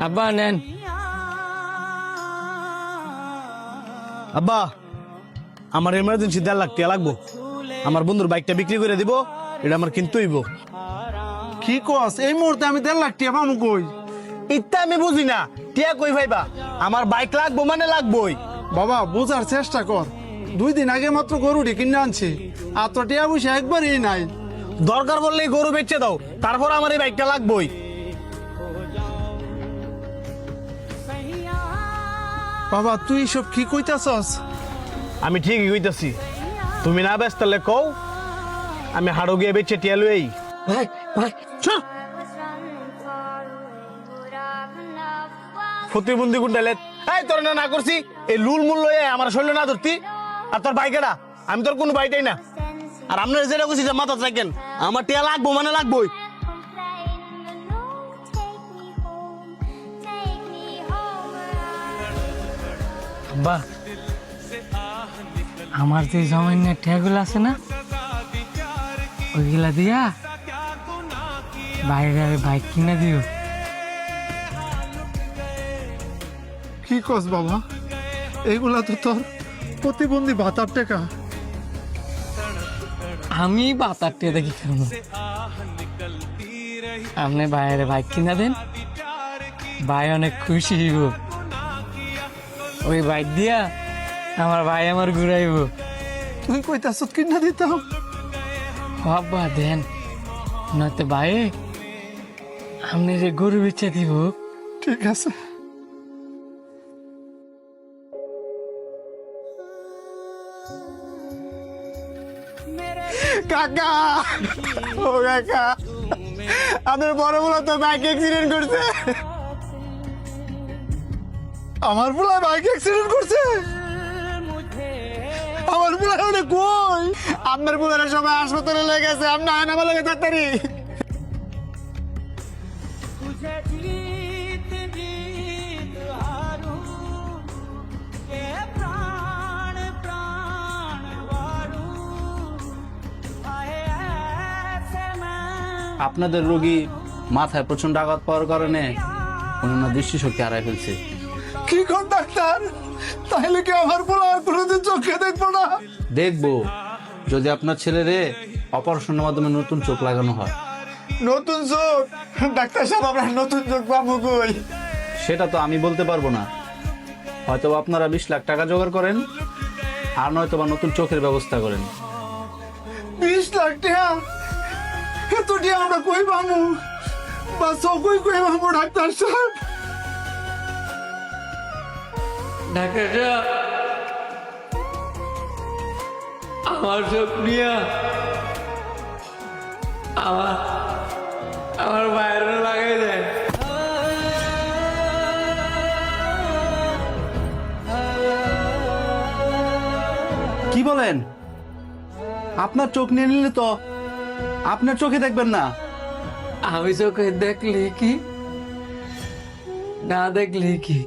আব্বা নেন। আব্বা আমার এমার্জেন্সি 1.5 লাখ টাকা লাগবো। আমার বন্ধুর বাইকটা বিক্রি করে দিব, এটা আমার কিনতে হইব। কি কস এই মুহূর্তে আমি 1.5 লাখ টাকা পাবো কই? ইত্যা আমি বুঝি না, টিয়া কই ভাইবা? আমার বাইক লাগবো মানে লাগবোই। বাবা বোঝার চেষ্টা কর, 2 দিন আগে মাত্র গরুটি কিনে আনছি, আর তো টিয়া পয়সা একবারই নাই। দরকার বললেই গরু বেচে দাও, তারপর আমার এই বাইকটা লাগবোই। বাবা তুই সব কি কইতাছস? আমি ঠিকই কইতাছি, তুমি না ব্যস্ত তাহলে কও, আমি হাড়ো গিয়ে বেচে টিয়া লই। ভাই ভাই প্রতিবন্ধী গুন্ডালে এই তোর না করছি, এই লুল মূল লয়ে আমার শরীর না ধরতি। আর তোর বাইকেরা, আমি তোর কোনো বাইটাই না। আর আপনার যেটা কইছি যে মাথা রাখেন, আমার টিয়া লাগবো মানে লাগবোই। আব্বা আমার যে সামান্য ঠেগুলো আছে না, ওইগুলা দিয়া বাইরে বাইক কিনে দিও। কি কস বাবা, এইগুলা তো তোর প্রতিবন্ধী ভাতার টাকা। আমি বাতারটে দেখি কেন, আপনি বাইরে বাইক কিনা দেন, ভাই অনেক খুশি হইব। ওই বাইক দিয়া আমার ভাই আমার ঘুরাইব। তুই কইতাছ কিনা দিতাম? বাবা দেন, নয়তো ভাই আপনি যে গরু বেচে দিব। ঠিক আছে। কাকা, ও কাকা, আপনার বড় বড় তো বাইক অ্যাক্সিডেন্ট করছে। আমার পোলা বাইক অ্যাক্সিডেন্ট করছে? আমার পোলা ওটা কই? আপনার পুরানো সবাই হাসপাতালে লেগে গেছে, আপনি আয়না আমার লেগে তাড়াতাড়ি। আপনাদের রোগী মাথায় প্রচন্ড আঘাত পাওয়ার কারণে ওনার দৃষ্টিশক্তি হারায় ফেলছে। কি কোন ডাক্তার? তাহলে কি আমার পোলা আর কোনোদিন চোখে দেখবো না? দেখবো যদি আপনার ছেলেরে অপারেশনের মাধ্যমে নতুন চোখ লাগানো হয়। নতুন চোখ? ডাক্তার সাহেব আমরা নতুন চোখ পাবো কই? সেটা তো আমি বলতে পারবো না, হয়তো আপনারা 20 লাখ টাকা জোগাড় করেন, আর নয়তো বা নতুন চোখের ব্যবস্থা করেন। 20 লাখ টাকা? এত টাকা আমরা কই পাবো? বা চোখই কই পাবো ডাক্তার সাহেব? ডাক্তার সাহেব, আমার চোখ নিয়ে আমার আমার বাইরে লাগাই দেয়। কি বলেন? আপনার চোখ নিয়ে নিলে তো আপনার চোখে দেখবেন না। আমি চোখে দেখলি কি না দেখলি কি,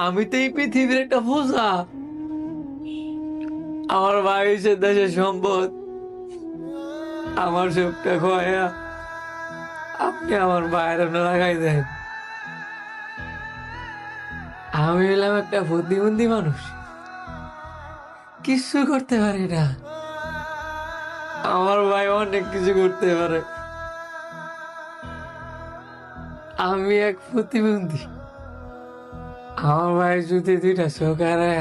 আমি তো এই পৃথিবীর একটা বোঝা। আমার ভাই হচ্ছে দেশের সম্পদ, আমার চোখটা খোয়া আপনি আমার বাইরে লাগাই দেন। আমি হলাম একটা প্রতিবন্ধী মানুষ, কিছু করতে পারি না। আমার ভাই অনেক কিছু করতে পারে, আমি এক প্রতিবন্ধী। আমার ভাই যদি 2টা চোখ হারায়,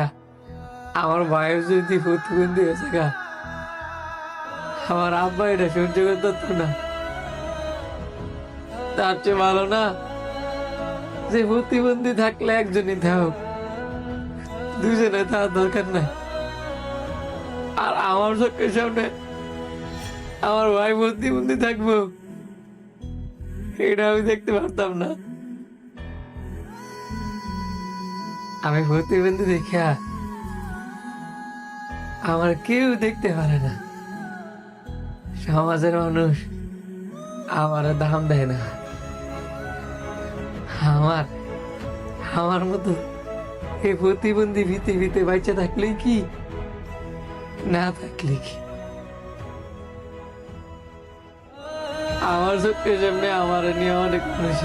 আমার ভাই যদি প্রতিবন্ধী হয়েছে গা, আমার আব্বা এটা সহ্য করতে পারতো না। তার চেয়ে ভালো না যে প্রতিবন্ধী থাকলে একজনই থাক, দুজনে থাকার দরকার নাই। আর আমার চোখের সামনে আমার ভাই প্রতিবন্ধী থাকবো, এটা আমি দেখতে পারতাম না। আমি প্রতিবন্ধী দেখা আমার কেউ দেখতে পারে না, সমাজের মানুষ আমার দাম দেয় না। আমার আমার মতো এই প্রতিবন্ধী পৃথিবীতে বাচ্চা থাকলে কি না থাকলে কি, আমার চোখের সামনে আমার নিয়ে অনেক মানুষ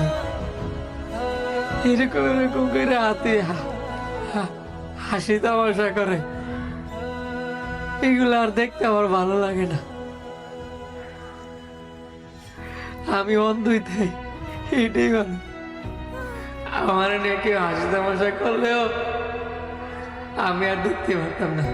এরকম এরকম করে হাতে হাসি তামাশা করে, এগুলো আর দেখতে আমার ভালো লাগে না। আমি অন্ধই তাই এইটাই ভালো। আমার নিয়ে কেউ হাসি তামাশা করলেও আমি আর দেখতে পারতাম না।